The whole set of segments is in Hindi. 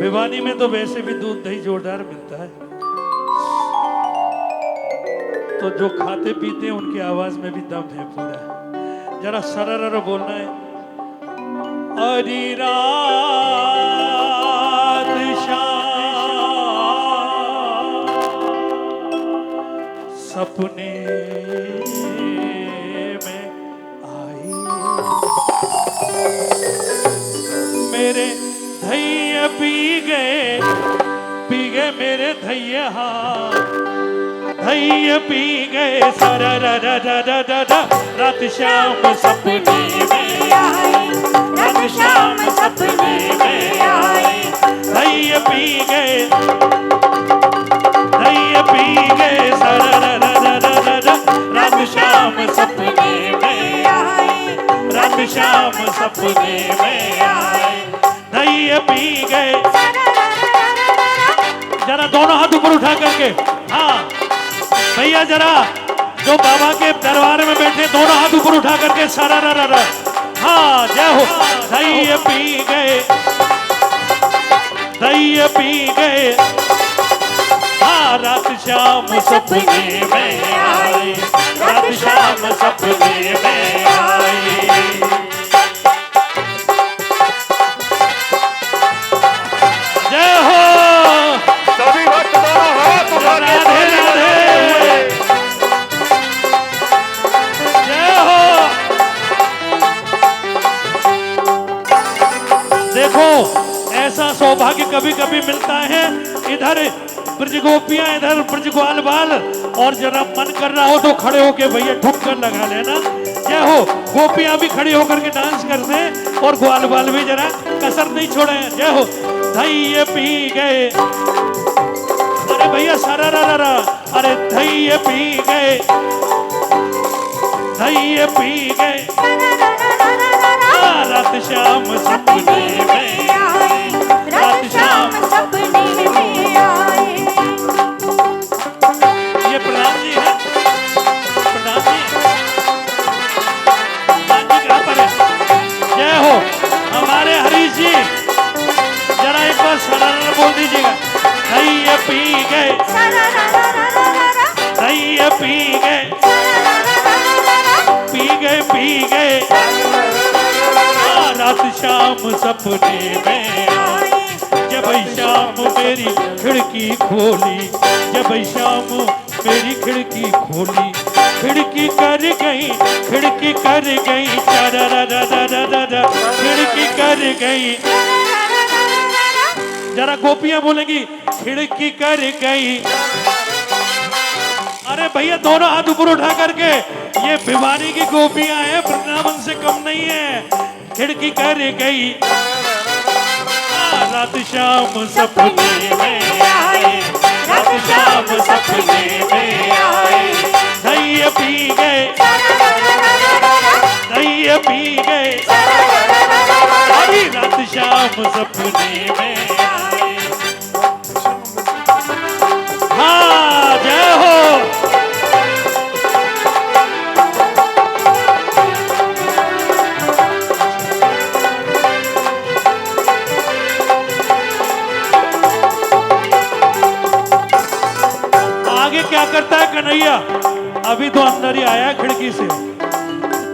भिवानी में तो वैसे भी दूध दही जोरदार मिलता है, तो जो खाते पीते हैं उनकी आवाज में भी दम है पूरा। जरा सरर बोलना है। अरे रात शाम सपने में आई, मेरे धैया पी गए मेरे धैया, धैया पी गए सारा रात शाम सपने में आए, रात शाम सपने में आए। धैया पी गए सारा रात शाम सपने में आए, रात शाम सपने में आए। धैया पी गए, जरा दोनों हाथ ऊपर उठा करके, हाँ भैया जरा जो बाबा के दरबार में बैठे दोनों हाथ ऊपर उठा करके सारा हाँ जय हो। धैया पी गए हाँ रात शाम सपने में आए, रात शाम सपने में आए। जय हो। सभी भक्त दोनों हाथ उठा के राधे राधे। जय हो। देखो ऐसा सौभाग्य कभी कभी मिलता है, इधर ब्रज गोपियां इधर ब्रज ग्वाल बाल, और जरा मन कर रहा हो तो खड़े होके भैया ठुक्कर लगा लेना। जय हो। गोपियां भी खड़ी होकर के डांस करते हैं और ग्वाल बाल भी जरा कसर नहीं छोड़े। जय हो। धैया पी गए, अरे भैया सारा अरे धैया पी गए रात शाम सपने में आए, रात शाम सपने में आए। ये प्रधान जी है, प्रधान जी कहाँ पर है? जय हो। हमारे हरीश जी जरा एक बार सरारा बोल दीजिएगा। धैया पी गए रात शाम सपने में आए। जब शाम मेरी खिड़की खोली, जब शाम मेरी खिड़की खोली, खिड़की कर गई खिड़की कर गई। जरा गोपियां बोलेंगी खिड़की कर गई। अरे भैया दोनों हाथ ऊपर उठा करके, ये भिवानी की गोपियां हैं, वृंदावन से कम नहीं है। खिड़की कर गई रात शाम सपने में आए, रात शाम सपने में आए। धैया पी गए अभी रात शाम सपने में आए। हाँ जय हो। क्या करता है कन्हैया? अभी तो अंदर ही आया खिड़की से।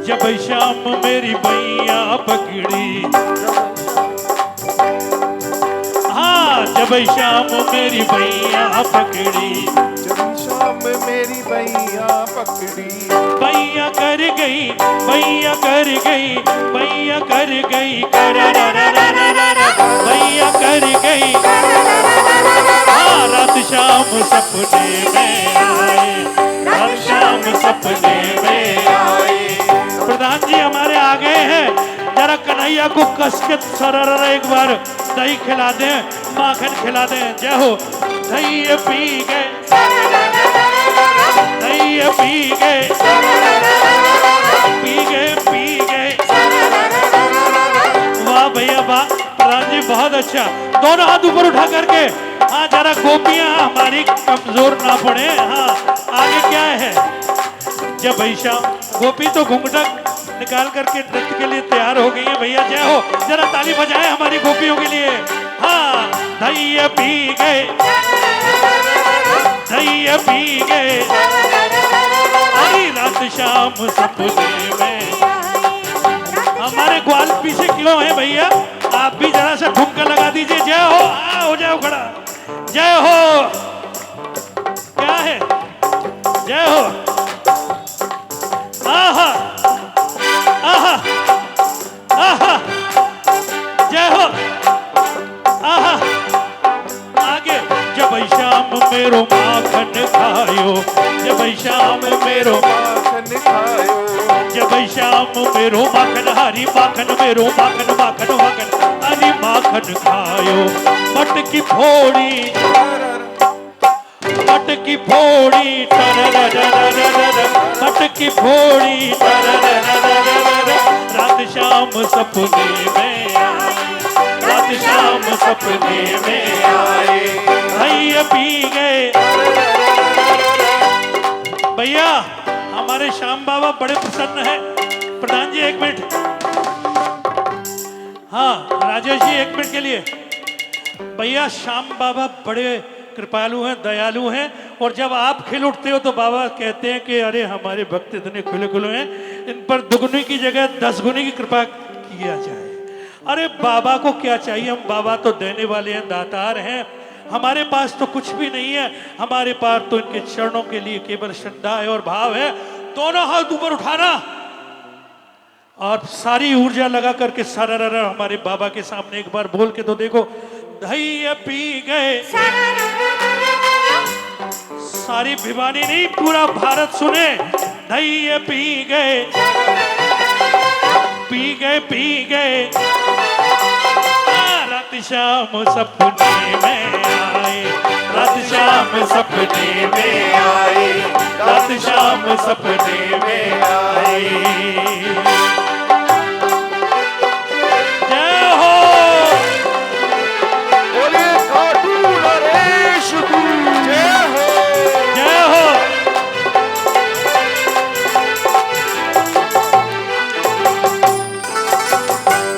जब शाम मेरी बैया पकड़ी, हाँ जब शाम मेरी बैया पकड़ी, जब शाम मेरी बैया पकड़ी, बैया कर गई बैया कर गई बैया कर गई बैया कर गई। हाँ रात शाम सपने में आए, रात शाम सपने में आए। प्रधान जी हमारे आ गए हैं, जरा कन्हैया को कस के सरर एक बार दही खिला दें, माखन खिला दें। जय हो। दही पी गए वाह भैया वाह। प्रधान जी बहुत अच्छा। दोनों हाथ ऊपर उठा करके, हाँ जरा गोपियां हमारी कमजोर ना पड़े। हाँ आगे क्या है? जब शाम गोपी तो घूंघटा निकाल करके नृत्य के लिए तैयार हो गई है। भैया जय हो। जरा ताली बजाएं हमारी गोपियों के लिए। हाँ धैया पी गए, धैया पी गए, आई रात शाम सपने में। हमारे ग्वाल पीछे क्यों है भैया? आप भी जरा सा ठुमका लगा दीजिए। जय हो, हो जाओ खड़ा। जय हो, क्या है? जय हो, आहा आहा आहा, जय हो, आहा। आगे जब शाम मेरो माखन खायो, जब शाम मेरो माखन खायो, जब शाम मेरो माखन, हरी माखन मेरो माखन, माखन माखन हरी माखन खायो। मटकी फोड़ी, मटकी फोड़ी, मटकी फोड़ी, रात शाम सपने में आए, रात शाम सपने में आए, भैया पी गए। भैया हमारे श्याम बाबा बड़े प्रसन्न हैं। प्रधान जी एक मिनट, हाँ राजेश जी एक मिनट के लिए। भैया श्याम बाबा बड़े कृपालु हैं, दयालु हैं, और जब आप खिल उठते हो तो बाबा कहते हैं कि अरे हमारे भक्त इतने खुले खुले हैं, इन पर दुगुनी की जगह 10 गुनी की कृपा किया जाए। अरे बाबा को क्या चाहिए? हम बाबा तो देने वाले हैं, दातार हैं। हमारे पास तो कुछ भी नहीं है, हमारे पास तो इनके चरणों के लिए केवल श्रद्धा है और भाव है। दोनों हाथ ऊपर उठाना और सारी ऊर्जा लगा करके सारा हमारे बाबा के सामने एक बार बोल के तो देखो। धैया पी गए, सारी भिवानी नहीं पूरा भारत सुने। धैया पी गए, पी गए, पी गए, रात शाम सपने में आए, रात शाम सपने में आए, रात शाम सपने में आए। जय हो, बोले खाटू नरेश की जय हो, जय हो।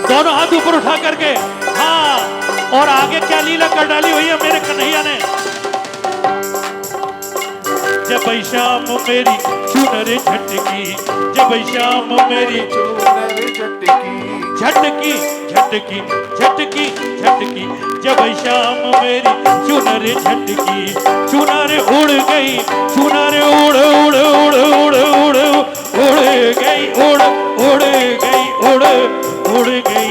दोनों हाथ ऊपर उठा करके, हाँ, और आगे क्या लीला कर डाली हुई है मेरे कन्हैया ने। जब शाम मेरी चुनर झटकी, जब शाम मेरी चूनर झटकी, झटकी झटकी झटकी झटकी, जब शाम मेरी चुनर झटकी, चुनर उड़ गई, चुनर उड़ उड़ उड़ उड़ उड़ उड़ गई, उड़ उड़ गई, उड़ उड़ गई,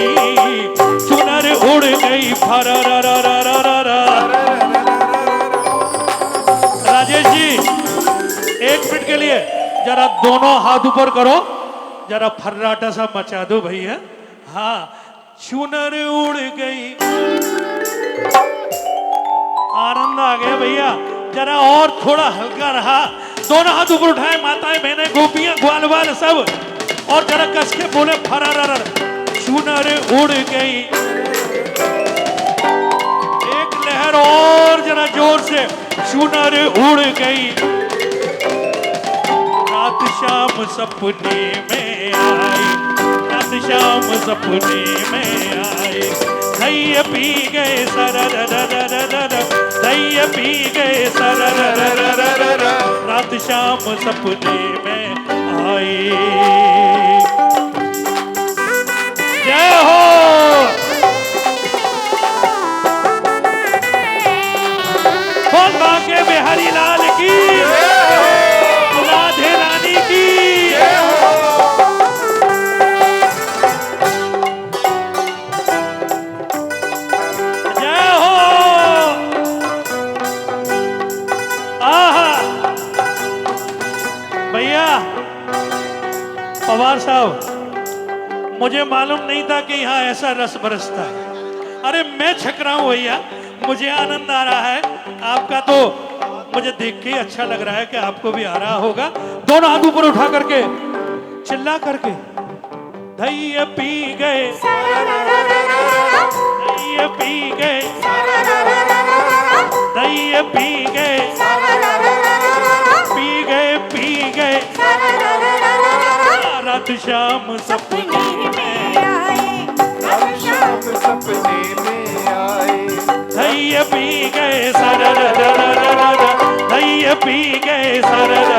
चुनर उड़ गई, फरा रा रा रा रा रा रा। राजेश जी एक मिनट के लिए जरा दोनों हाथ ऊपर करो, जरा फर्राटा सा मचा दो भैया। हाँ, चुनर उड़ गई, आनंद आ गया भैया। जरा और थोड़ा हल्का रहा। दोनों हाथ ऊपर उठाए, माताएं बहनें गोपियां ग्वाल वाल सब, और जरा कस के बोले फरारा। चुनर उड़ गई, एक लहर और जरा जोर से, चुनर उड़ गई, रात शाम सपने में आई, रात शाम सपने में आई। धैया पी गए सररररररर, धैया पी गए सररररररर, रात शाम सपने में आई। जय हो, बोल बांके बिहारी लाल की, राधे रानी की। जय हो, आहा भैया। पवार साहब मुझे मालूम नहीं था कि यहाँ ऐसा रस बरसता है। अरे मैं छक रहा हूँ भैया, मुझे आनंद आ रहा है। आपका तो मुझे देख के अच्छा लग रहा है कि आपको भी आ रहा होगा। दोनों हाथ ऊपर उठा करके चिल्ला करके, धैया पी गए, धैया पी गए, धैया पी गए, पी गए, पी गए, रात शाम सपने में आए, रात शाम सपने में आए, पी गए सरर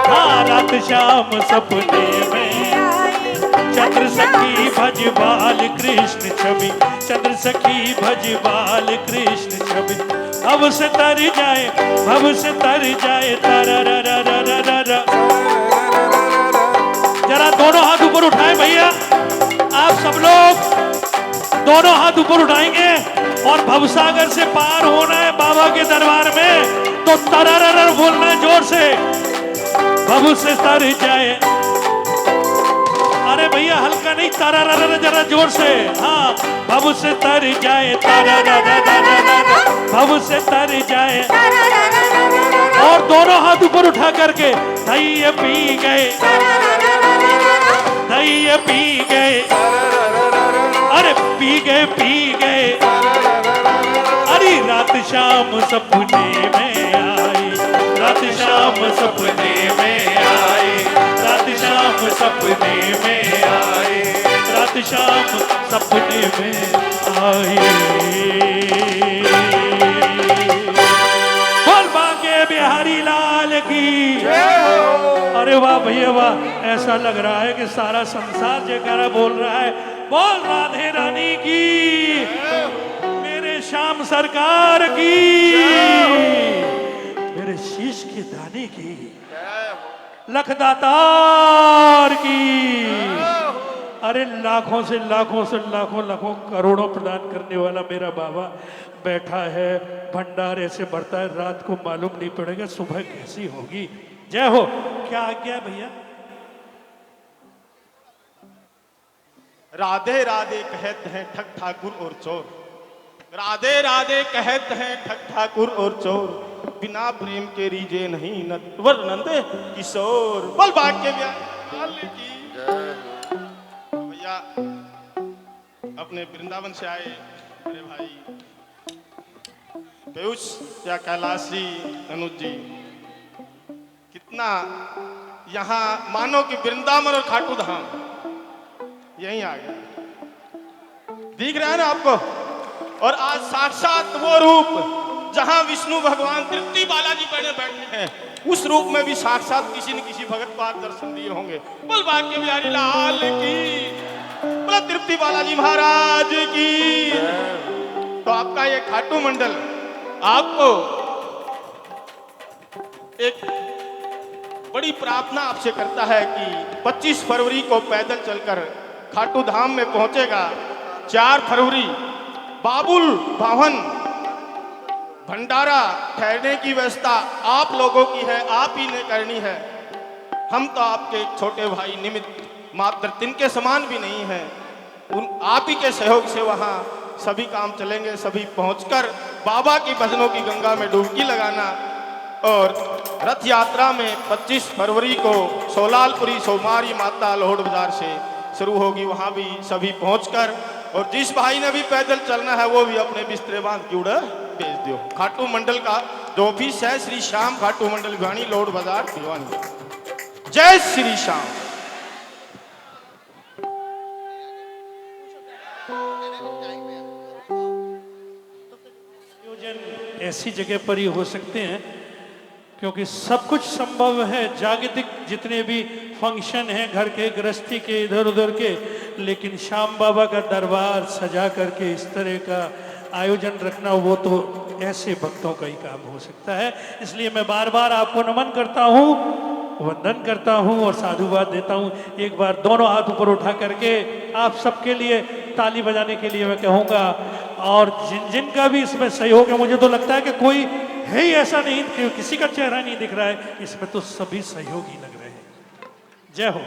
हाँ रात शाम सपने में आई चंद्र सखी भज बाल कृष्ण छवि चंद्र सखी भज बाल कृष्ण छवि भव से तर जाए तरररररररर। जरा दोनों हाथ ऊपर उठाएं भैया, आप सब लोग दोनों हाथ ऊपर उठाएंगे और भवसागर से पार होना है बाबा के दरबार में, तो तरररर बोलना है जोर से, भव से तर जाए। अरे भैया हल्का नहीं, तरररर जरा जोर से, हाँ भव से तर जाए तररररररर, भव से तर जाए। और दोनों हाथ ऊपर उठा करके धैर्य पी गए, धैर्य पी गए, अरे पी गए, अरे रात शाम सपने में आई, रात शाम सपने में आई, रात शाम सपने में आई, रात शाम सपने में आई। बोल बांके बिहारी लाल की। अरे वाह भैया वाह, ऐसा लग रहा है कि सारा संसार जयकारा बोल रहा है। बोल राधे रानी की, मेरे श्याम सरकार की, मेरे शीश के दाने की, लखदातार की। अरे लाखों से लाखों करोड़ों प्रदान करने वाला मेरा बाबा बैठा है, भंडारे से बढ़ता है, रात को मालूम नहीं पड़ेगा सुबह कैसी होगी। जय हो। क्या आज्ञा भैया? राधे राधे कहते हैं ठग ठाकुर और चोर, राधे राधे कहते हैं ठग ठाकुर और चोर, बिना प्रेम के रीजे नहीं वर्णंद किशोर। बोल भाग्य की। भैया अपने वृंदावन से आए मेरे भाई पीयूष या कैलाशी अनुज जी, कितना यहाँ मानो कि वृंदावन और खाटू धाम यहीं आ गया, दिख रहा है ना आपको। और आज साक्षात वो रूप जहां विष्णु भगवान तृप्ति बालाजी बने बैठे हैं, उस रूप में भी साक्षात किसी न किसी भगत को आज दर्शन दिए होंगे। बोल भाग्य बिहारी लाल की, बोला तृप्ति बालाजी महाराज की। तो आपका ये खाटू मंडल आपको एक बड़ी प्रार्थना आपसे करता है कि 25 फरवरी को पैदल चलकर खाटू धाम में पहुंचेगा। 4 फरवरी बाबुल भवन भंडारा ठहरने की व्यवस्था आप लोगों की है, आप ही ने करनी है। हम तो आपके छोटे भाई निमित्त मात्र तिनके समान भी नहीं हैं। उन आप ही के सहयोग से वहाँ सभी काम चलेंगे। सभी पहुंचकर बाबा की भजनों की गंगा में डुबकी लगाना। और रथ यात्रा में 25 फरवरी को सोलालपुरी सोमारी माता लोहड़ बाजार से शुरू होगी, वहाँ भी सभी पहुंचकर, और जिस भाई ने भी पैदल चलना है वो भी अपने बिस्तरे बांध के उड़ा भेज दो। खाटू मंडल का जो ऑफिस है श्री श्याम खाटू मंडल भिवानी लोहड़ बाजार भिवानी। जय श्री श्याम। ऐसी जगह पर ही हो सकते हैं क्योंकि सब कुछ संभव है। जागतिक जितने भी फंक्शन हैं घर के गृहस्थी के इधर उधर के, लेकिन श्याम बाबा का दरबार सजा करके इस तरह का आयोजन रखना वो तो ऐसे भक्तों का ही काम हो सकता है। इसलिए मैं बार बार आपको नमन करता हूँ, वंदन करता हूँ और साधुवाद देता हूँ। एक बार दोनों हाथ ऊपर उठा करके आप सबके लिए ताली बजाने के लिए मैं कहूँगा। और जिनका भी इसमें सहयोग है, मुझे तो लगता है कि कोई है ही ऐसा नहीं कि किसी का चेहरा नहीं दिख रहा है, इसमें तो सभी सहयोगी लग रहे हैं। जय हो।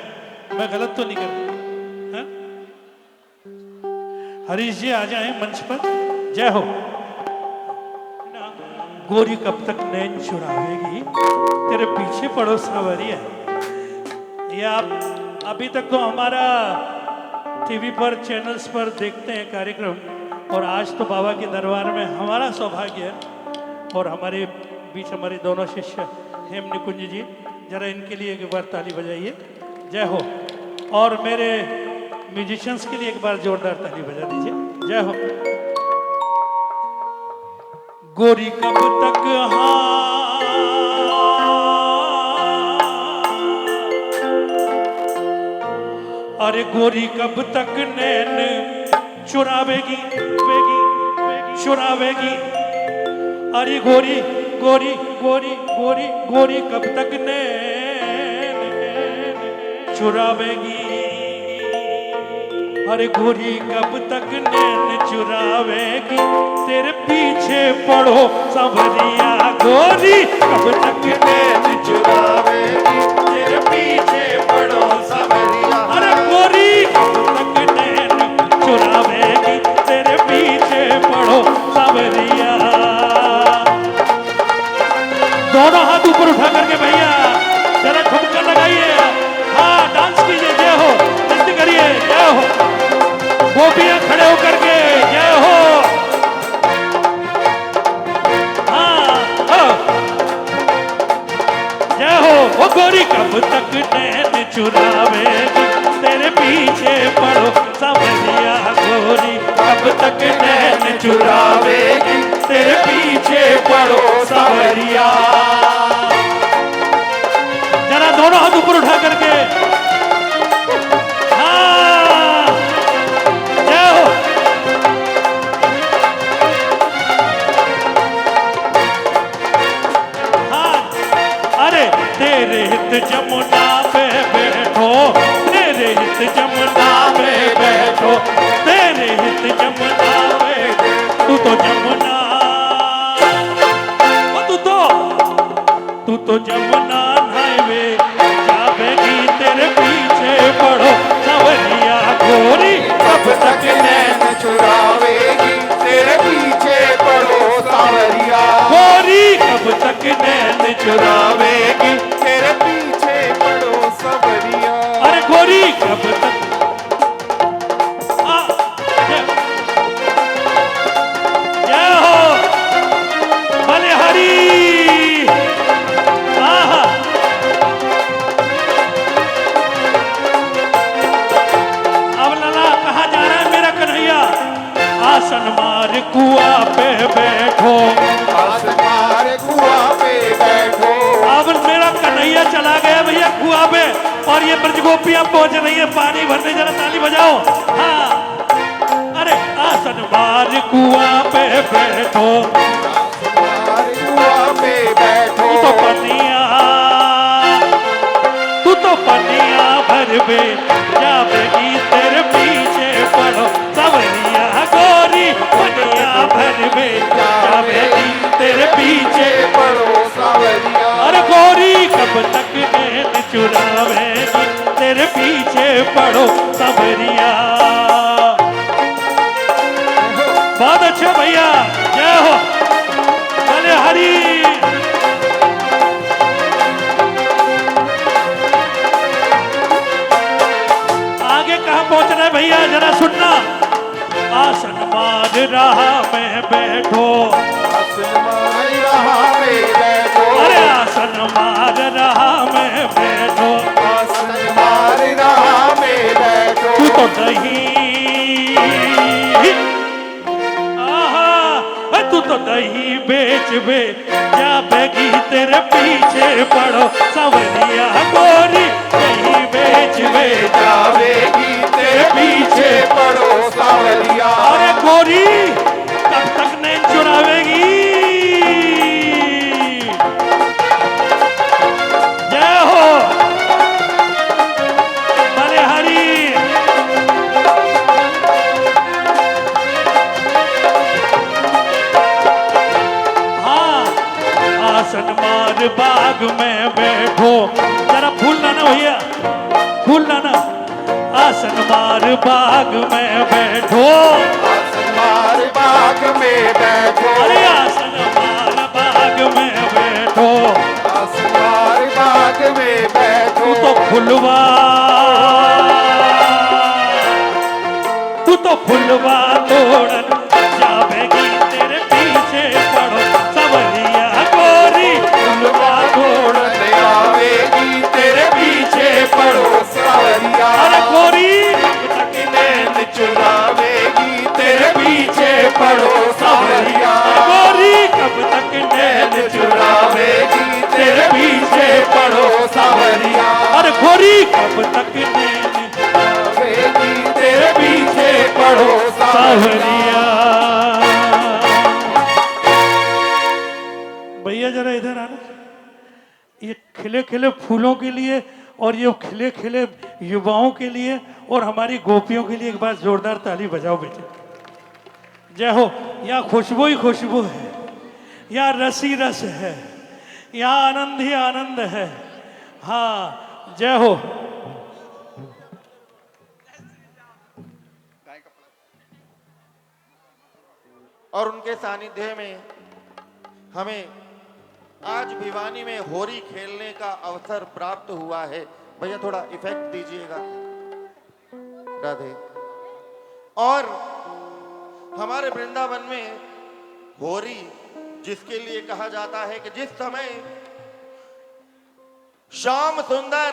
मैं गलत तो नहीं कर रहा? हरीश जी आ जाएं मंच पर। जय हो। गोरी कब तक नैन चुरावेगी, तेरे पीछे पड़ो सावरिया। ये आप अभी तक तो हमारा टीवी पर चैनल्स पर देखते हैं कार्यक्रम, और आज तो बाबा के दरबार में हमारा सौभाग्य है। और हमारे बीच हमारे दोनों शिष्य हेम निकुंज जी, जरा इनके लिए एक बार ताली बजाइए। जय हो। और मेरे म्यूजिशियंस के लिए एक बार जोरदार ताली बजा दीजिए। जय हो। गोरी कब तक हाँ अरे गोरी कब तक नैन चुरावेगी बेगी चुरावेगी। अरे गोरी गोरी गोरी गोरी गोरी कब तक नैन चुरावेगी। अरे गोरी कब तक नैन चुरावेगी, तेरे पीछे पड़ो संवरिया। गोरी कब तक नैन चुरावेगी, तेरे पीछे पड़ो संवरिया। अरे गोरी कब तक नैन चुरावेगी, तेरे पीछे पड़ो संवरिया। दोनों हाथ ऊपर उठा करके भैया जरा ठुमका लगाइए। हाँ डांस कीजिए, जय हो, नृत्य करिए, जय हो। गोपियां खड़े होकर के जय हो। हाँ जय हो। वो गोरी कब तक नैन चुरावेगी, तेरे पीछे पड़ो संवरिया। गोरी कब तक नैन चुरावेगी, तेरे पीछे पड़ो संवरिया। जरा दोनों हाथ ऊपर उठा करके तेरे हित जमुना पे बैठो, तेरे हित जमुना पे बैठो, तेरे हित जमुना पे। तू तो जमुना, तू तो जमुना हाईवे जावेगी, तेरे पीछे पड़ो संवरिया। गोरी कब तक नैन चुरावेगी, तेरे पीछे पड़ो सांवरिया। गोरी कब तक नैन चुरावेगी, तेरे पीछे पड़ो सांवरिया। अरे गोरी कब तक। जय हो बलिहारी। अब लला कहा जा रहा है मेरा कन्हैया। आसन मार कुआ पे बैठो, आसन मार कुआ पे बैठो। अब मेरा कन्हैया चला गया भैया कुआ पे, और ये ब्रजगोपियां पहुंच रही है पानी भरने। जरा ताली बजाओ। हाँ अरे आसन मार कुआ पे बैठो, मार कुआ पे बैठो। तू तो पनिया भरवे जावेगी, तेरे पीछे पड़ो संवरिया। गोरी पनिया भरवे जावेगी, तेरे पीछे पड़ो सांवरिया। अरे गोरी कब तक नैन चुरावेगी, तेरे पीछे पड़ो संवरिया। बहुत अच्छे भैया, जय हो बलिहारी। आगे कहाँ पहुंचना है भैया जरा सुनना। आसन मार रहा मैं बैठो, आसन मार रहा में बैठो। अरे आसन मार रहा मैं बैठो, आसन मार रहा में बैठो। तू तो दही तू तो दही बेच बे जावेगी, तेरे पीछे पड़ो संवरिया। गोरी दही बेच बे जावेगी, तेरे पीछे पड़ो सांवरिया। अरे गोरी कब तक नैन चुरावेगी। जय हो बलिहारी। हाँ आसन मार बाग में बैठो। जरा फूल लाना भैया, फूल लाना। आसन मार बाग में बैठो, आसन मार बाग में बैठो। अरे आसन मार बाग में बैठो। आसन मार बाग में बैठो। तू तो फुलवा, तू तो फुलवा तोड़न जावेगी, तेरे पीछे पड़ो संवरिया। गोरी फुलवा तोड़न आवेगी, तेरे पीछे पड़ो सांवरिया। अरे गोरी कब तक नैन चुरावेगी, तेरे पीछे पड़ो सांवरिया। गोरी कब तक नैन चुरावेगी, तेरे पीछे पड़ो सांवरिया। अरे गोरी कब तक नैन सावरिया। भैया जरा इधर आना। ये खिले खिले फूलों के लिए और ये खिले खिले युवाओं के लिए और हमारी गोपियों के लिए एक बार जोरदार ताली बजाओ बेटे। जय हो। यहाँ खुशबू ही खुशबू है, यहाँ रस ही रस है, यहाँ आनंद ही आनंद है। हाँ जय हो। और उनके सानिध्य में हमें आज भिवानी में होरी खेलने का अवसर प्राप्त हुआ है। भैया थोड़ा इफेक्ट दीजिएगा। राधे। और हमारे वृंदावन में होरी जिसके लिए कहा जाता है कि जिस समय श्याम सुंदर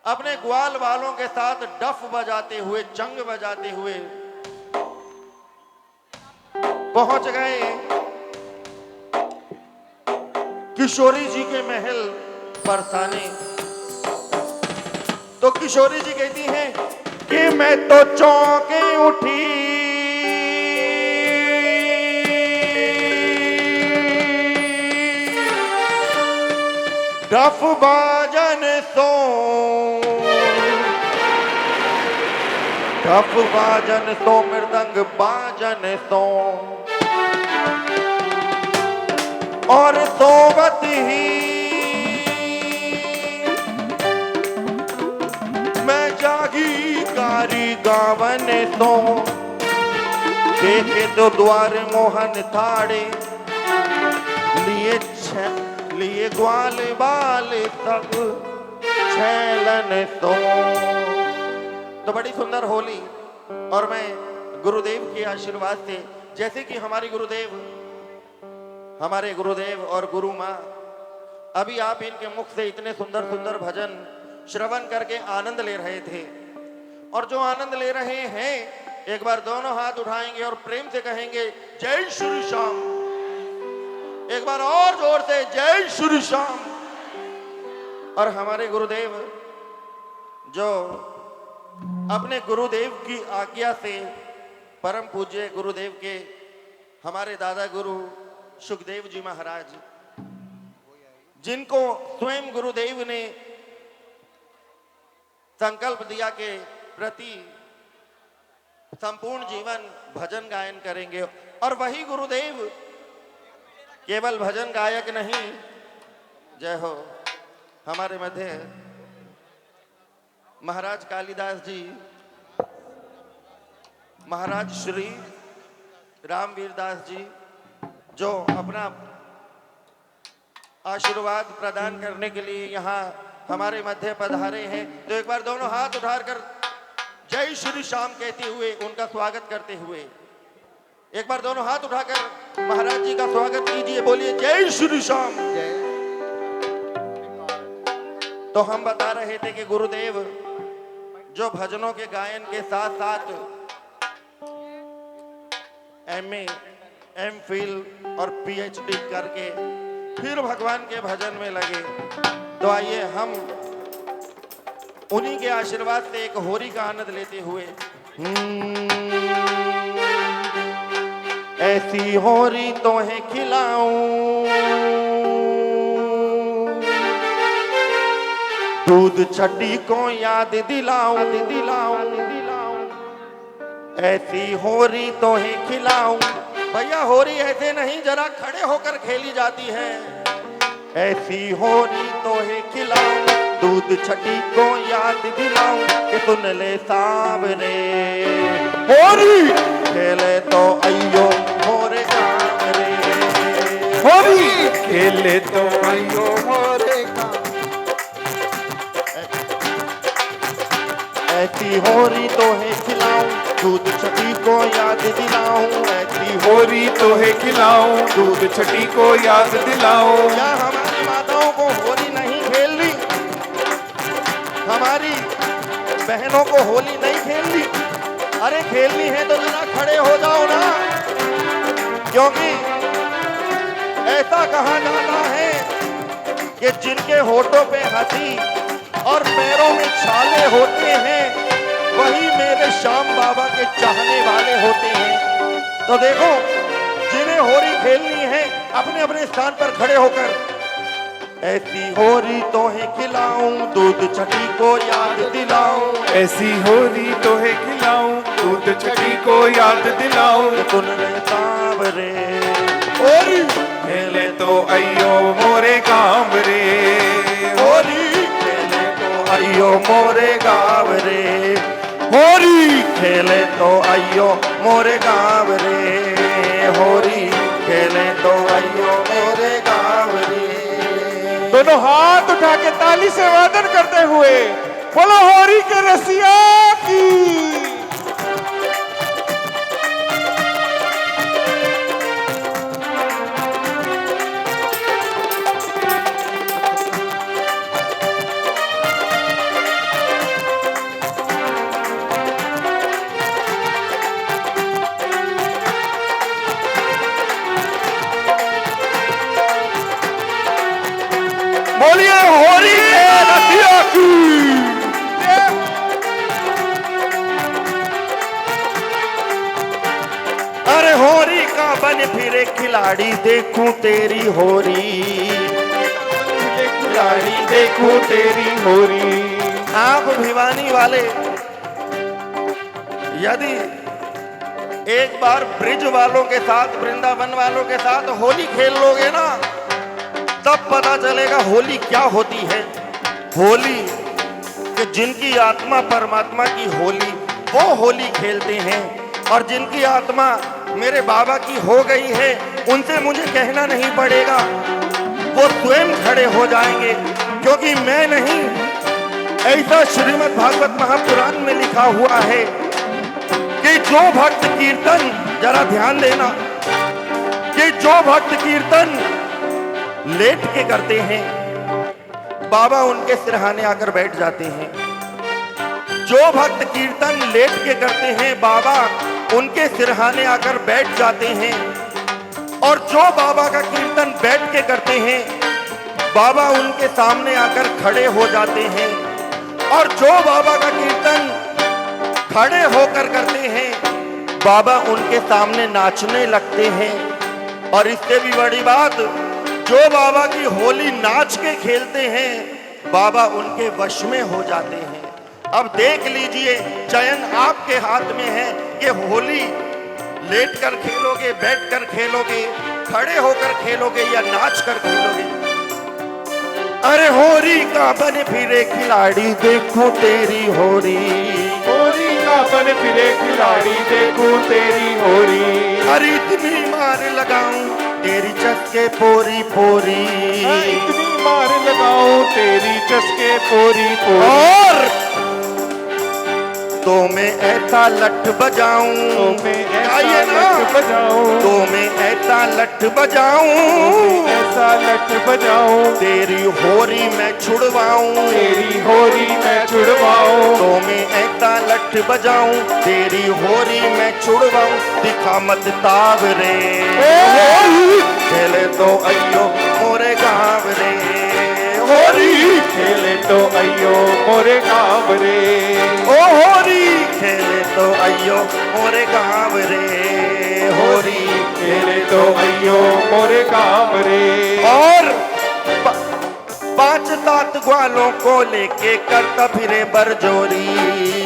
अपने ग्वाल वालों के साथ डफ बजाते हुए, चंग बजाते हुए पहुंच गए किशोरी जी के महल बरसाने, तो किशोरी जी कहती हैं कि मैं तो चौंके उठी, डफ बाजन सो, डफ बाजन सो, मृदंग बाजन सो, और सोवत ही मैं जागी कारी गावन सो, देखे तो द्वार मोहन थाड़े, लिए ग्वाल बाल सब छैलन सो। तो बड़ी सुंदर होली। और मैं गुरुदेव के आशीर्वाद से, जैसे कि हमारे गुरुदेव और गुरु माँ, अभी आप इनके मुख से इतने सुंदर सुंदर भजन श्रवण करके आनंद ले रहे थे, और जो आनंद ले रहे हैं एक बार दोनों हाथ उठाएंगे और प्रेम से कहेंगे जय श्री श्याम। एक बार और जोर से जय श्री श्याम। और हमारे गुरुदेव जो अपने गुरुदेव की आज्ञा से, परम पूज्य गुरुदेव के हमारे दादा गुरु सुखदेव जी महाराज, जिनको स्वयं गुरुदेव ने संकल्प दिया के प्रति संपूर्ण जीवन भजन गायन करेंगे, और वही गुरुदेव केवल भजन गायक नहीं, जय हो, हमारे मध्य महाराज कालिदास जी, महाराज श्री रामवीर दास जी, जो अपना आशीर्वाद प्रदान करने के लिए यहाँ हमारे मध्य पधारे हैं। तो एक बार दोनों हाथ उठाकर जय श्री श्याम कहते हुए उनका स्वागत करते हुए एक बार दोनों हाथ उठाकर महाराज जी का स्वागत कीजिए। बोलिए जय श्री श्याम। तो हम बता रहे थे कि गुरुदेव जो भजनों के गायन के साथ साथ MA, MPhil और PhD करके फिर भगवान के भजन में लगे, तो आइए हम उन्हीं के आशीर्वाद से एक होरी का आनंद लेते हुए ऐसी होरी तोहे खिलाऊं, दूध छड़ी को याद दिलाऊं, ऐसी होरी तोहे खिलाऊं। भैया होरी ऐसे नहीं, जरा खड़े होकर खेली जाती है। ऐसी होरी तोहे खिलाऊं, दूध छड़ी को याद दिलाऊं, कि सुन ले सावरे होरी खेले तो अयो मोरे काम रे, होरी खेले तो अयो मोरे काम। ऐसी होरी तोहे खिलाऊं, दूध छड़ी को याद दिलाऊं, ऐसी होरी तो है खिलाऊं, दूध छटी को याद दिलाऊं। क्या हमारी माताओं को होली नहीं खेलनी? हमारी बहनों को होली नहीं खेलनी? अरे खेलनी है तो जरा खड़े हो जाओ ना, क्योंकि ऐसा कहा जाता है कि जिनके होठों पे हंसी और पैरों में छाले होते हैं वही मेरे श्याम बाबा के चाहने वाले होते हैं। तो देखो, जिन्हें होरी खेलनी है अपने अपने स्थान पर खड़े होकर, ऐसी होरी तो है खिलाऊं, दूध छठी को याद दिलाऊं, ऐसी होरी तो है खिलाऊं, दूध छठी को याद दिलाऊं, सुन ले सांवरे होरी खेले तो अयो मोरे गाँव रे, होरी खेले तो अयो मोरे गाँव रे, होरी खेले तो अयो मोरे गाँव रे, होरी खेले तो अयो मोरे गाँव रे। दोनों हाथ उठा के ताली से वादन करते हुए बोलो होरी के रसिया की। बोलिए होरी के रसिया की। अरे होरी का बन फिरे खिलाड़ी देखूं तेरी होरी, खिलाड़ी देखूं तेरी होरी। आप भिवानी वाले यदि एक बार ब्रिज वालों के साथ, वृंदावन वालों के साथ होली खेल लोगे ना, तब पता चलेगा होली क्या होती है। होली कि जिनकी आत्मा परमात्मा की होली, वो होली खेलते हैं। और जिनकी आत्मा मेरे बाबा की हो गई है, उनसे मुझे कहना नहीं पड़ेगा, वो स्वयं खड़े हो जाएंगे, क्योंकि मैं नहीं, ऐसा श्रीमद् भागवत महापुराण में लिखा हुआ है कि जो भक्त कीर्तन, जरा ध्यान देना, कि जो भक्त कीर्तन लेट के करते हैं, बाबा उनके सिरहाने आकर बैठ जाते हैं। जो भक्त कीर्तन लेट के करते हैं, बाबा उनके सिरहाने आकर बैठ जाते हैं। और जो बाबा का कीर्तन बैठ के करते हैं, बाबा उनके सामने आकर खड़े हो जाते हैं। और जो बाबा का कीर्तन खड़े होकर करते हैं, बाबा उनके सामने नाचने लगते हैं। और इससे भी बड़ी बात, जो बाबा की होली नाच के खेलते हैं, बाबा उनके वश में हो जाते हैं। अब देख लीजिए, चयन आपके हाथ में है कि होली लेट कर खेलोगे, बैठ कर खेलोगे, खड़े होकर खेलोगे या नाच कर खेलोगे। अरे होरी का बन फिरे खिलाड़ी देखूं तेरी होरी, होरी का बन फिरे खिलाड़ी देखूं तेरी होरी। अरे इतनी मार लगाऊं तेरी चस्के पोरी पोरी, इतनी मार लगाऊं तेरी चस्के पोरी पोरी। और तो मैं ऐसा लठ बजाऊं, तो मैं ऐसा आइए ना, लठ बजाऊं, तो मैं ऐसा लठ बजाऊं, ऐसा लठ बजाऊं, तेरी होरी मैं छुड़वाऊं, तेरी होरी मैं छुड़वाऊं, तो मैं ऐसा लठ बजाऊं, तेरी होरी मैं छुड़वाऊं। दिखा मत ताव रे, खेले तो अयो मोरे गाँव रे, होरी खेले तो अयो मोरे गाँव रे, ओ होरी खेले तो अयो मोरे गाँव रे, होरी खेले तो अयो मोरे गाँव रे। और 5-7 ग्वालों को लेके करता फिरे बरजोरी,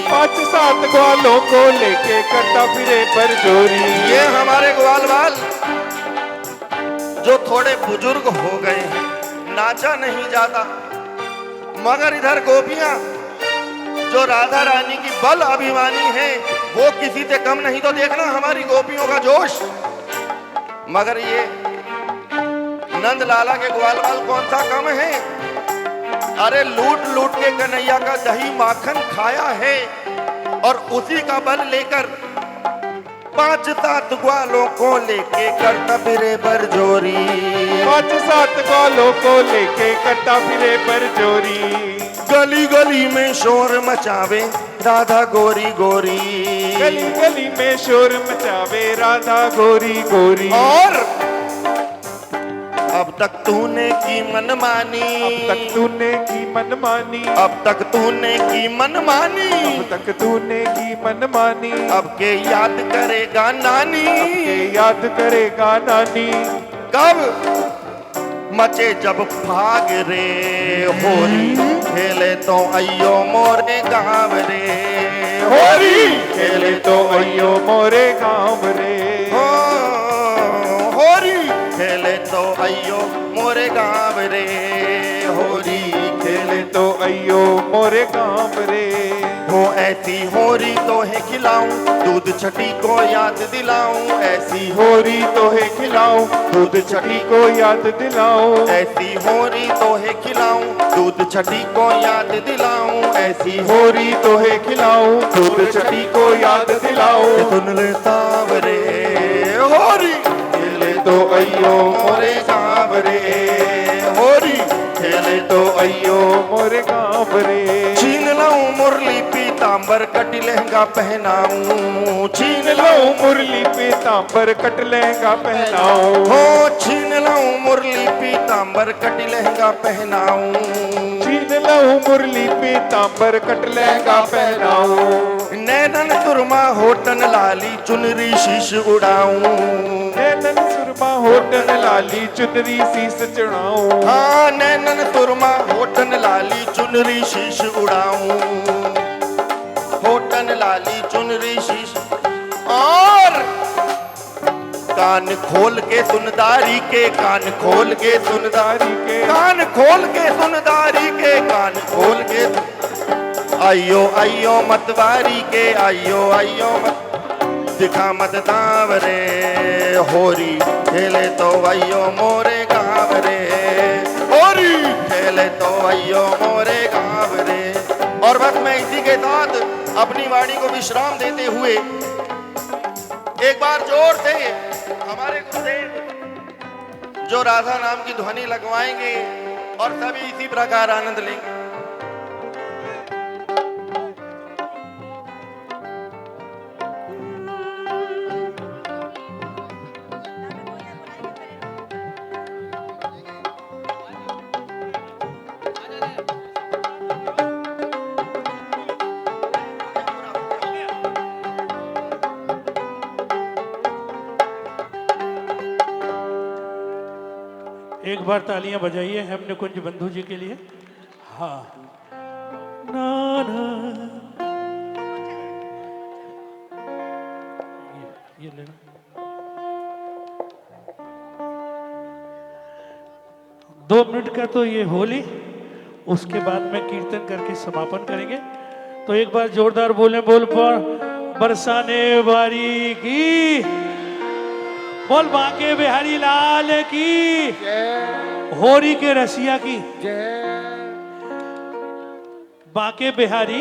5-7 ग्वालों को लेके करता फिरे बरजोरी। ये हमारे ग्वाल वाल जो थोड़े बुजुर्ग हो गए हैं, नाचा नहीं जाता, मगर इधर गोपियां जो राधा रानी की बल अभिमानी है, वो किसी से कम नहीं। तो देखना हमारी गोपियों का जोश। मगर ये नंद लाला के ग्वालवाल कौन सा कम है। अरे लूट लूट के कन्हैया का दही माखन खाया है, और उसी का बल लेकर 5-7 ग्वालों को लेके करता फिरे बरजोरी, 5-7 ग्वालों को लेके करता फिरे बरजोरी। गली गली में शोर मचावे राधा गोरी गोरी, गली गली में शोर मचावे राधा गोरी गोरी। और अब तक तूने की मनमानी, अब तक तूने की मनमानी, अब तक तूने की मनमानी, अब तक तूने की मनमानी, अब के याद करेगा नानी, के याद करेगा नानी। कब मचे जब भाग रे होरी, खेले तो अयो मोरे गाँव रे, होरी खेले तो अयो मोरे गाँव रे, हो होरी खेले तो अयो मोरे गाँव रे, होरी खेले तो अयो मोरे गाँव रे। हो ऐसी होरी तो है खिलाऊं, दूध छठी को याद दिलाऊं, ऐसी होरी तो है खिलाऊं, दूध छठी को याद दिलाऊं, ऐसी होरी तो है खिलाऊं, दूध छठी को याद दिलाऊं, ऐसी होरी तो है खिलाऊं, दूध छठी को याद दिलाऊं। सुन ले सांवरे होरी खेले तो अयो मोरे गाँव रे, होरी खेले तो अयो मोरे गाँव रे। छीन लाऊं मुरली पीतांबर कटी लहंगा पहनाऊं, छीन लो मुरली पीतांबर कट लहंगा पहनाऊं, हो छीन लाऊं मुरली पीतांबर कटी लहंगा पहनाऊं, छीन लहूं मुरली पीतांबर कट लहंगा पहनाऊं। नैनन तुरमा होटन लाली चुनरी शीश उड़ाऊं, नैनन सुरमा होटन लाली चुनरी शीस चढ़ाऊं, हाँ नैनन तुरमा होटन लाली चुनरी शीश उड़ाऊं, होटन लाली चुनरी शीश। और कान खोल के सुनदारी के, कान खोल के सुनदारी के, कान खोल के सुनदारी के, कान खोल के आइयो आइयो मतवारी के, आइयो आइयो मत दिखा मत दावरे, होरी खेले तो आइयो मोरे गाँव रे, होरी खेले तो आइयो मोरे गाँव रे। और बस मैं इसी के साथ अपनी वाणी को विश्राम देते हुए एक बार जोर से हमारे गुरुदेव जो राधा नाम की ध्वनि लगवाएंगे और सभी इसी प्रकार आनंद लेंगे। एक बार तालियां बजाइए हमने कुंज बंधु जी के लिए। हाँ ना ना ये लेना। दो मिनट का तो ये होली, उसके बाद में कीर्तन करके समापन करेंगे। तो एक बार जोरदार बोले, बोल पर बरसाने वारी की, बोल बांके बिहारी लाल की, होरी के रसिया की, बांके बिहारी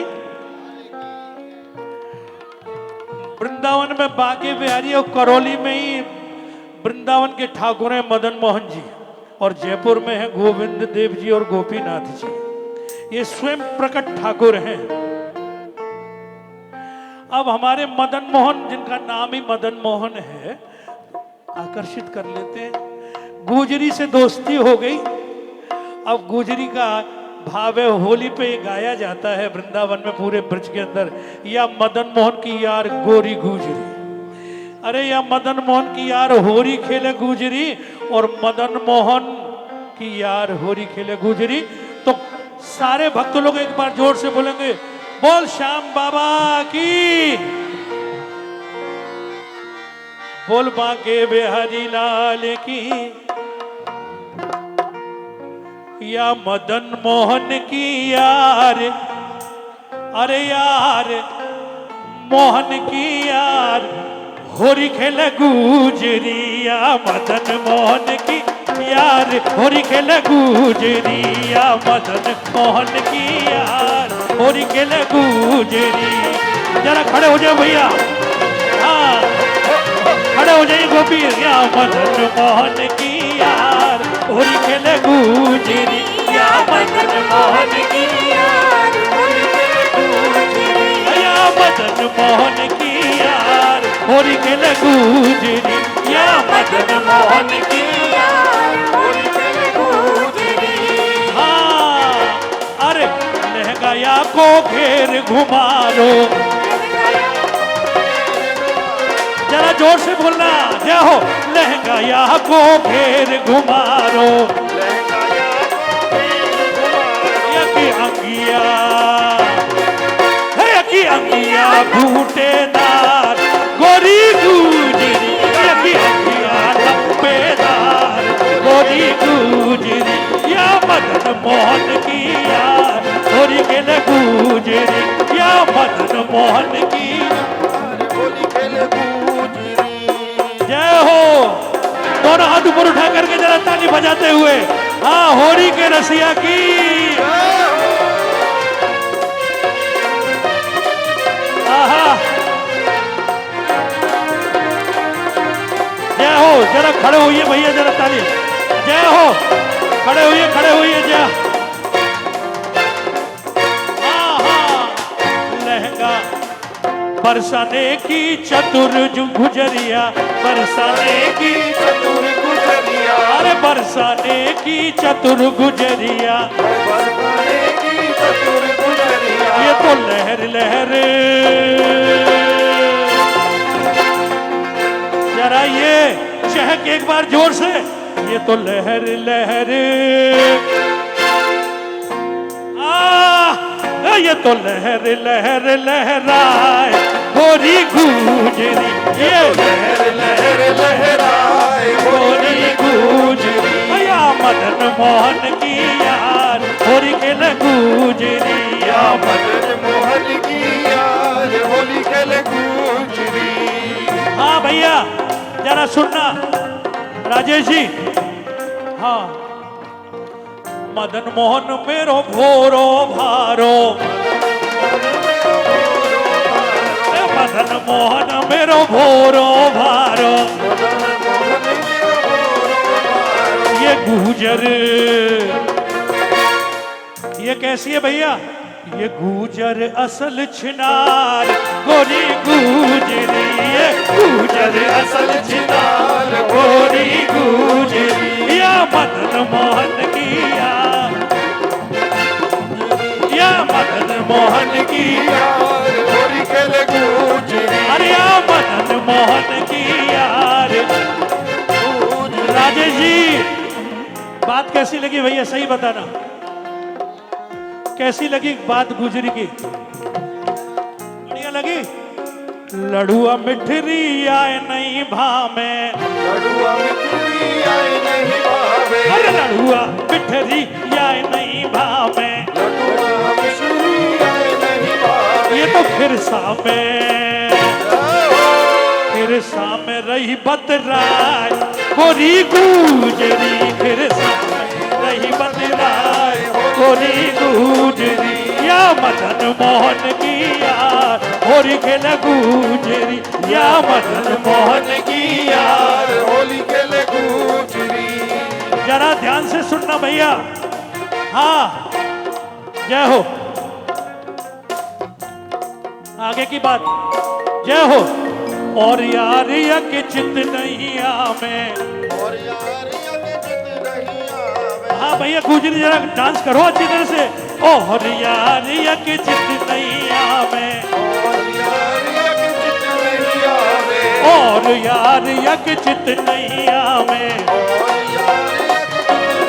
वृंदावन में बांके बिहारी और करौली में ही वृंदावन के ठाकुर हैं मदन मोहन जी, और जयपुर में है गोविंद देव जी और गोपीनाथ जी, ये स्वयं प्रकट ठाकुर हैं। अब हमारे मदन मोहन, जिनका नाम ही मदन मोहन है, आकर्षित कर लेते हैं। गुजरी से दोस्ती हो गई। अब गुजरी का भाव है, होली पे गाया जाता है वृंदावन में पूरे ब्रज के अंदर, या मदन मोहन की यार गोरी गुजरी, अरे या मदन मोहन की यार होरी खेले गुजरी, और मदन मोहन की यार होरी खेले गुजरी। तो सारे भक्त लोग एक बार जोर से बोलेंगे, बोल श्याम बाबा की, बोल बांके बिहारी लाल की, या मदन मोहन की यार, अरे यार मोहन की यार होरी खेल गुजरी, या मदन मोहन की यार होरी खेल गुजरी, या मदन मोहन की यार होरी खेल गुजरी। जरा खड़े हो जाओ भैया, हाँ खड़े हो जाइए गोपी, या मदन मोहन की यार होरी खेल गुजरी, या मदन मोहन की यार होरी खेल गुजरी, या मदन मोहन की यार होरी खेल गुजरी, या मदन मोहन की यार होरी घेर घुमारो। जरा जोर से बोलना, जय हो। लहंगा या को घेर घुमारो, यकी अंगिया है, यकी अंगिया बूटेदार गोरी गुजरी, यकी अंगिया लंबेदार गोरी गुजरी, या मदन मोहन की यार गोरी के गुजरी, या मदन मोहन की जय हो। दोनों हाथ ऊपर उठा करके जरा ताली बजाते हुए, हाँ होरी के रसिया की आहा जय हो। जरा खड़े होइए भैया, जरा ताली, जय हो। खड़े होइए, खड़े होइए, जय। हाँ हाँ, लहंगा बरसाने की चतुर गुजरिया, बरसाने की चतुर गुजरिया, अरे बरसाने की चतुर गुजरिया, बरसाने की चतुर गुजरिया, ये तो लहर लहर। जरा ये चहक एक बार जोर से, ये तो लहर लहर। ये तो लहर लहर लहराए गोरी गुजरी, ये लहर लहर लहराए गोरी गुजरी, या मदन मोहन की यार होली खेल गुजरी, या मदन मोहन की यार होली खेल गुजरी। हाँ भैया जरा सुनना राजेश जी, हाँ। मदन मोहन मेरो भोरो भारो, मदन मोहन मेरो भोरो भारो, ये गुजर, ये कैसी है भैया? ये गुजर असल छिनार गोरी गुजरी, ये गुजर असल छिनार गोरी गुजरी, या मदन मोहन की या मदन मोहन की गोरी खेल गुजरी, अरे या मदन मोहन की यार। राजेश जी बात कैसी लगी भैया, सही बताना, कैसी लगी बात गुजरी की? बढ़िया लगी? लड़ुआ मिठरी आए नहीं भामे, लड़ुआ मिठरी आए नहीं भावे, अरे लड़ुआ मिठरी आए नहीं भावे, लड़ुआ मिठरी आए नहीं भावे, ये तो फिर सामे रही बतराय गोरी गुजरी, फिर सामे रही बतराय गोरी गुजरी, या मदन मोहन की यार होली खेल गुजरी, या मदन मोहन की यार होली खेल गुजरी। जरा ध्यान से सुनना भैया, हाँ जय हो। आगे की बात, जय हो। और यार यक चित नहीं आमे, और यार यक चित नहीं आमे, हाँ भैया गुजरी जरा डांस करो अच्छी तरह से। और यार यक चित नहीं आमे, और यार यक चित नहीं आमे, और यार यक चित नहीं आमे, और यार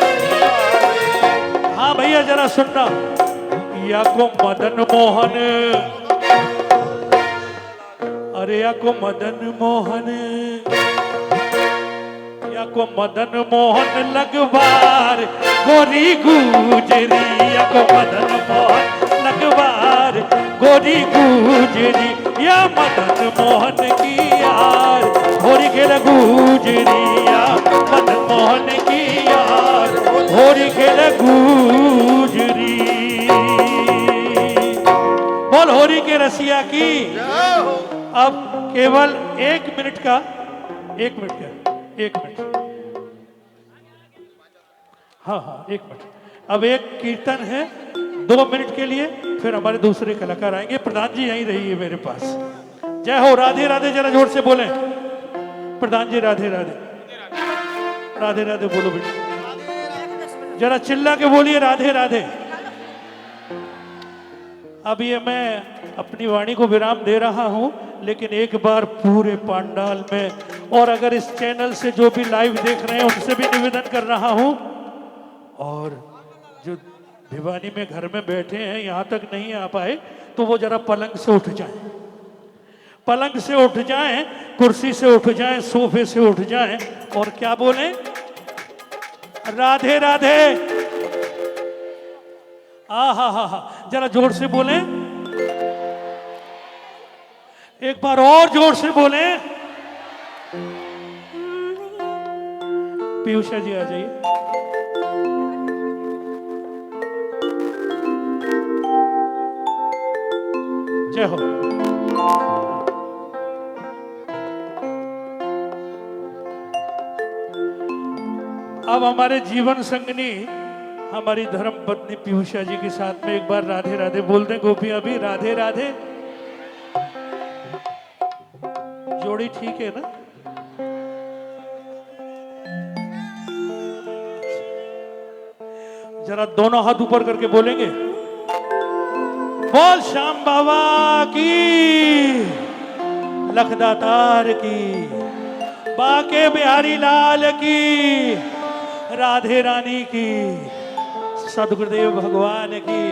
यक चित नहीं आमे। हाँ भैया जरा सुनना, या को मदन मोहन, अरे या को मदन मोहन, या को मदन मोहन लगवार गोरी गुजरी, या को मदन मोहन लगवार गोरी गुजरी, या मदन मोहन की यार होली खेल गुजरी, या मदन मोहन की यार होली खेल गुजरी। बोल होली के रसिया की। अब केवल 1 मिनट का, 1 मिनट का, 1 मिनट, हाँ हाँ 1 मिनट। अब एक कीर्तन है 2 मिनट के लिए, फिर हमारे दूसरे कलाकार आएंगे। प्रधान जी यहीं रहिए मेरे पास। जय हो। राधे राधे जरा जोर से बोलें। प्रधान जी राधे राधे, राधे राधे बोलो बेटा, जरा चिल्ला के बोलिए राधे राधे। अब ये मैं अपनी वाणी को विराम दे रहा हूं, लेकिन एक बार पूरे पंडाल में और अगर इस चैनल से जो भी लाइव देख रहे हैं उनसे भी निवेदन कर रहा हूं, और जो भिवानी में घर में बैठे हैं यहां तक नहीं आ पाए तो वो जरा पलंग से उठ जाएं, पलंग से उठ जाएं, कुर्सी से उठ जाएं, सोफे से उठ जाएं और क्या बोलें, राधे राधे। हा, जरा जोर से बोलें, एक बार और जोर से बोलें। पीयूषा जी आ जाइए। जय हो। अब हमारे जीवन संगनी हमारी धर्म पत्नी पीयूषा जी के साथ में एक बार राधे राधे बोल दें गोपियां भी, राधे राधे। जोड़ी ठीक है ना? जरा दोनों हाथ ऊपर करके बोलेंगे, बोल श्याम बाबा की, लखदातार की, बाके बिहारी लाल की, राधे रानी की, सदगुरुदेव भगवान की।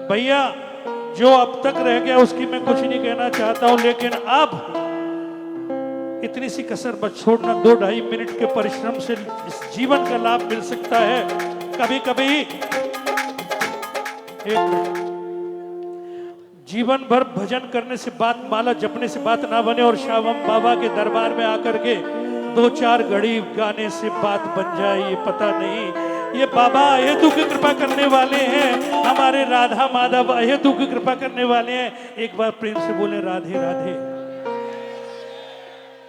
भैया जो अब तक रह गया उसकी मैं कुछ नहीं कहना चाहता हूं, लेकिन अब इतनी सी कसर मत छोड़ना, 2-2.5 मिनट के परिश्रम से इस जीवन का लाभ मिल सकता है। कभी कभी एक जीवन भर भजन करने से बात, माला जपने से बात ना बने और श्याम बाबा के दरबार में आकर के 2-4 घड़ी गाने से बात बन जाए, ये पता नहीं। ये बाबा अहेतु की कृपा करने वाले हैं, हमारे राधा माधव अहेतु की कृपा करने वाले हैं। एक बार प्रेम से बोले राधे राधे,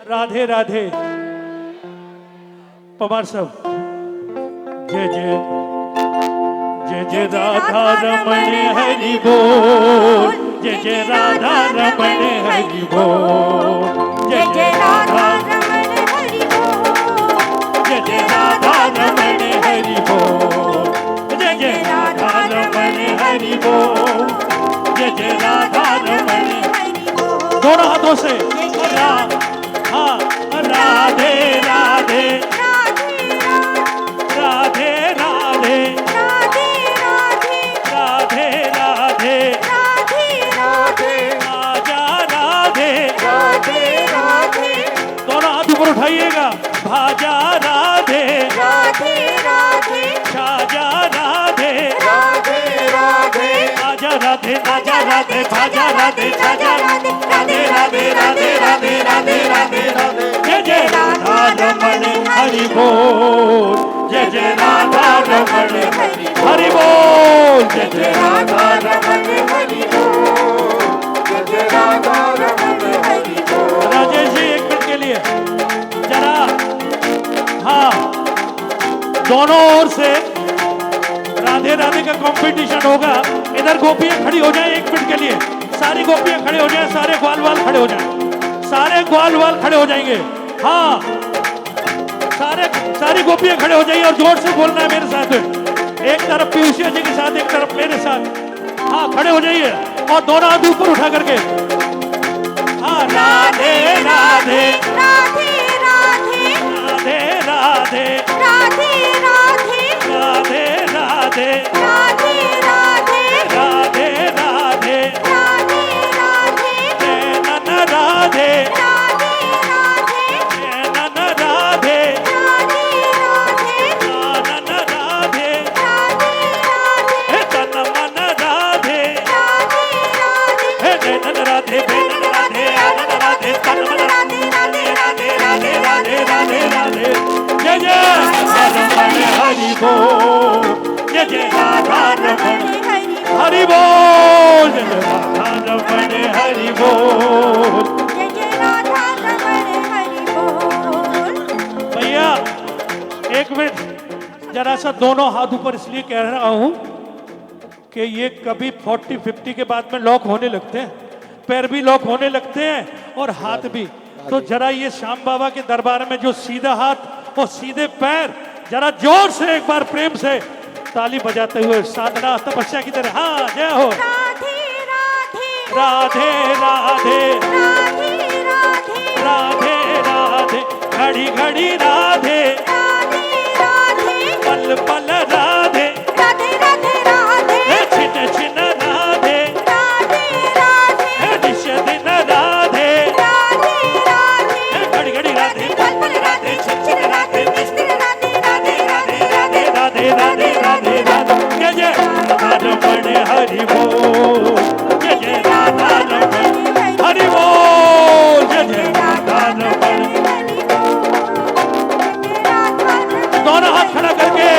राधे राधे। पवार साहब, जय जय जय जय राधा रमण हरि बोल, जय जय राधा रमण हरि बोल, जय जय राधा रमण हरि बोल, जय जय राधा रमण हरि बोल, जय जय राधा रमण हरि बोल, जय जय राधा रमण। हरि बोल। दोनों हाथों से हाँ, राधे राधे राधे राधे राधे राधे आजा राधे, दोनों हाथ ऊपर उठाइएगा, भाजा राधे, शाजा राधे, आजा राधे, आजा राधे, भाजा राधे, शाजा राधे, राधे राधे राधे राधे राधे राधे। जय जय राधा रमण हरि बोल, जय जय राधा रमण हरि बोल, जय जय राधा रमण हरि बोल, जय जय राधा रमण हरि बोल। राजेश जी 1 मिनट के लिए जरा, हाँ, दोनों ओर से राधे राधे का कंपटीशन होगा। इधर गोपियां खड़ी हो जाएं 1 मिनट के लिए, सारी गोपियां खड़े हो जाएं, सारे ग्वाल वाल खड़े हो जाएं, सारे ग्वाल वाल खड़े हो जाएंगे। हाँ, सारी गोपियां खड़े हो जाइए और जोर से बोलना है मेरे साथ, एक तरफ पीयूषा जी के साथ, एक तरफ मेरे साथ। हाँ, खड़े हो जाइए और दोनों हाथ ऊपर उठा करके, हाँ, राधे राधे राधे राधे राधे राधे राधे राधे राधे राधे नन राधे, नन राधे, आनन राधे, तन मन राधे, नन राधे, नन राधे, आनन राधे, तन मन राधे, राधे राधे राधे राधे राधे। जय जय रमण हरि बोल, जय जय राधा रमण हरि बोल, जय जय राधा रमण हरि बोल। भैया 1 मिनट, जरा सा दोनों हाथ ऊपर इसलिए कह रहा हूं कि ये कभी 40-50 के बाद में लॉक होने लगते हैं, पैर भी लॉक होने लगते हैं और हाथ भी। तो जरा ये श्याम बाबा के दरबार में जो सीधा हाथ और सीधे पैर, जरा जोर से एक बार प्रेम से ताली बजाते हुए साधना तपस्या की तरह। हाँ जय हो। राधे राधे राधे राधे राधे राधे राधे राधे घड़ी घड़ी राधे राधे राधे पल पल राधे राधे राधे राधे छिन छिन राधे राधे राधे दिश दिन राधे राधे राधे घड़ी घड़ी राधे पल पल राधे छिन छिन राधे निस्तिर राधे राधे राधे राधे राधे राधे राधे राधे जय जय राधा रमण हरि बोल जय जय राधा रमण हरि बोल जय जय राधा रमण। दोनों हाथ खड़ा करके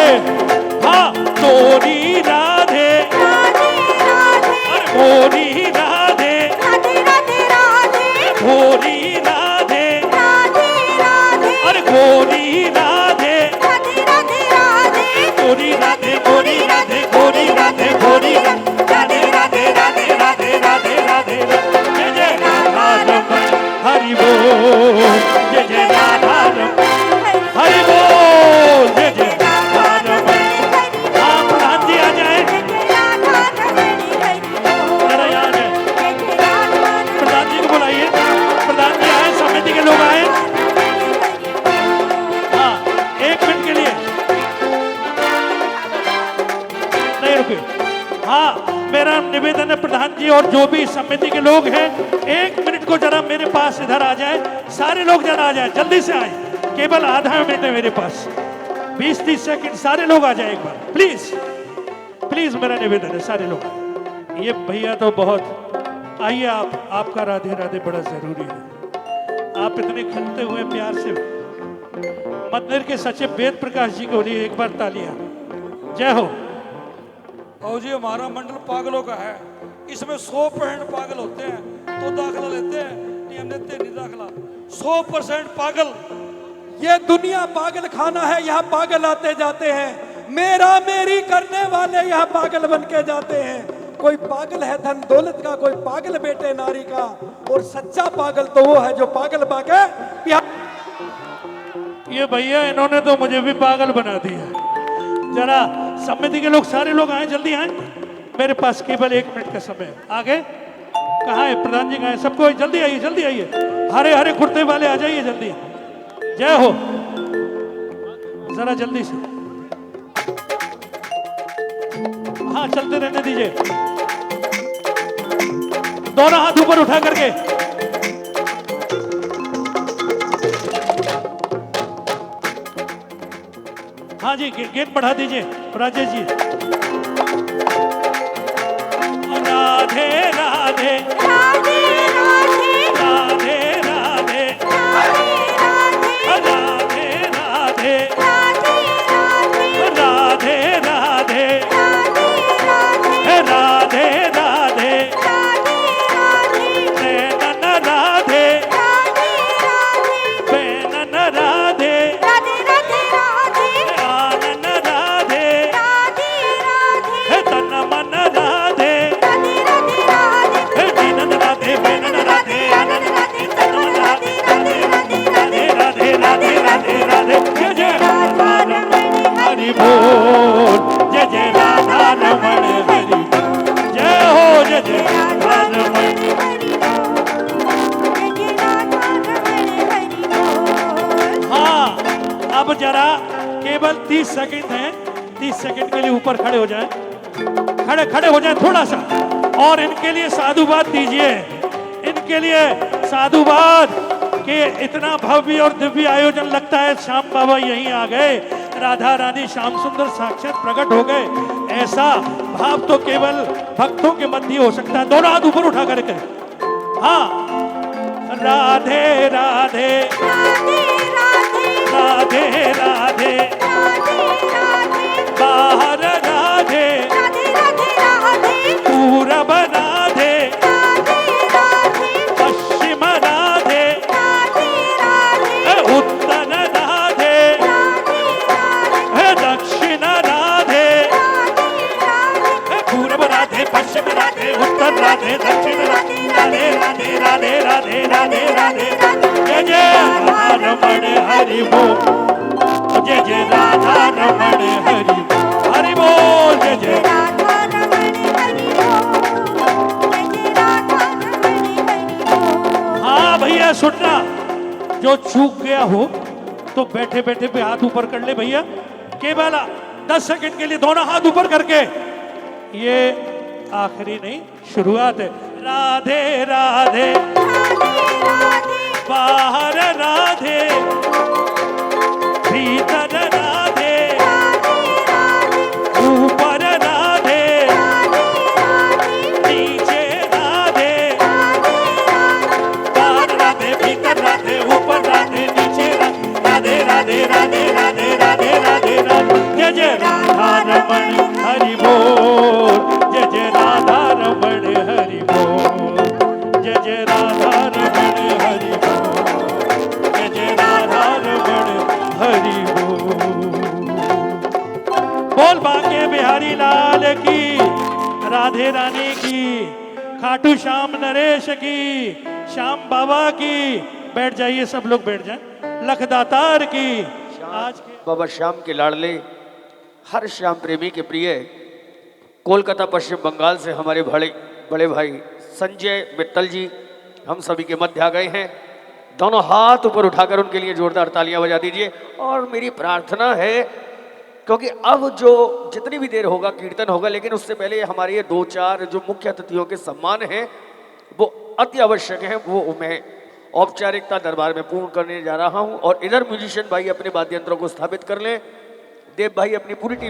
हाँ तोरी राधे अरे मोरी राधे भोरी राधे अरे गोरी राधे गोरी राधे गोरी राधे गोरी राधे गोरी राधे राधे राधे राधे राधे राधे जय जय राधा रमण हरि बोल जय जय राधा रमण हरि बोल जय जय राधा रमण। हाँ प्रधान जी आ जाए जरा यहाँ जाए प्रधान जी को बुलाइए। प्रधान जी आए समिति के लोग आए। हाँ 1 मिनट के लिए नहीं रुकिए। हाँ मेरा निवेदन है प्रधान जी और जो भी समिति के लोग हैं 1 मिनट को जरा मेरे पास इधर आ जाए। सारे लोग जरा आ जाए जल्दी से आए। केवल आधा मिनट है मेरे पास 20-30 सेकंड। सारे लोग आ जाए एक बार प्लीज प्लीज मेरा निवेदन है सारे लोग। ये भैया तो बहुत आइए आप आपका राधे राधे बड़ा जरूरी है। आप इतने खनते हुए प्यार से मंदिर के सचिव वेद प्रकाश जी को लिए एक बार तालियां। जय हो। और जी हमारा मंडल पागलों का है। इसमें 100% पागल होते हैं तो दाखला लेते हैं, नहीं हम लेते नहीं दाखला। 100% पागल। ये दुनिया पागल खाना है, यहाँ पागल आते जाते हैं। मेरा मेरी करने वाले यहाँ पागल बन के जाते हैं। कोई पागल है धन दौलत का, कोई पागल बेटे नारी का, और सच्चा पागल तो वो है जो पागल बाके। ये भैया इन्होंने तो मुझे भी पागल बना दिया। जरा समिति के लोग सारे लोग आए जल्दी आए। मेरे पास केवल 1 मिनट का समय है। आगे कहाँ है प्रधान जी कहाँ है? सबको जल्दी आइए जल्दी आइए। हरे हरे कुर्ते वाले आ जाइए जल्दी। जय हो। जरा जल्दी से हाँ चलते रहने दीजिए। दोनों हाथ ऊपर उठा करके हाँ जी गेट बढ़ा दीजिए राजेश जी। राधे राधे राधे राधे राधे राधे राधे राधे राधे नैनन राधे बैनन राधे आनन राधे तन मन राधे दीनन राधे बैनन राधे आनन राधे तन मन राधे राधे राधे राधे राधे राधे जय जय राधा रमण हरि बोल जय जय राधा रमण हरि जय हो जय जय राधा रमण। हाँ अब जरा केवल 30 सेकंड हैं। 30 सेकंड के लिए ऊपर खड़े हो जाएं। खड़े हो जाएं थोड़ा सा और इनके लिए साधुवाद दीजिए। इनके लिए साधुवाद के इतना भव्य और दिव्य आयोजन लगता है श्याम बाबा यहीं आ गए। राधा रानी श्याम सुंदर साक्षात प्रकट हो गए। ऐसा भाव तो केवल भक्तों के मध्य हो सकता है। दोनों हाथ ऊपर उठा करके हाँ राधे राधे राधे राधे बाहर राधे पूरब राधे पश्चिम राधे उत्तर राधे दक्षिण राधे पूरब राधे पश्चिम राधे उत्तर राधे दक्षिण राधे राधे राधे राधे राधे राधे जय जय राधा रमण हरि बोल जय जय राधा रमण हरि बोल। जो चूक गया हो तो बैठे बैठे पे हाथ ऊपर कर ले भैया। केवल 10 सेकंड के लिए दोनों हाथ ऊपर करके, ये आखिरी नहीं शुरुआत है। राधे राधे बाहर राधे भीतर राधे ऊपर राधे नीचे राधे बाहर राधे भीतर राधे ऊपर राधे नीचे राधे राधे राधे राधे राधे राधे राधे। जय जय राधा रमण हरि बोल, जय जय राधा रमण हरि बोल, जय जय राधा रमण हरि बोल, जय जय राधा रमण हरि बोल। बोल बांके बिहारी लाल की, राधे रानी की, खाटू श्याम नरेश की, श्याम बाबा की। बैठ जाइए, सब लोग बैठ जाएं। लखदातार की आज के बाबा श्याम के लाडले, हर श्याम प्रेमी के प्रिय, कोलकाता पश्चिम बंगाल से हमारे बड़े भाई संजय मित्तल जी हम सभी के मध्य आ गए हैं। दोनों हाथ ऊपर उठाकर उनके लिए जोरदार तालियां बजा दीजिए। और मेरी प्रार्थना है, क्योंकि अब जो जितनी भी देर होगा कीर्तन होगा, लेकिन उससे पहले हमारे ये 2-4 जो मुख्य अतिथियों के सम्मान हैं वो अति आवश्यक हैं, वो मैं औपचारिकता दरबार में पूर्ण करने जा रहा हूं। और इधर म्यूजिशियन भाई अपने वाद्य यंत्रों को स्थापित कर लें। देव भाई अपनी पूरी टीम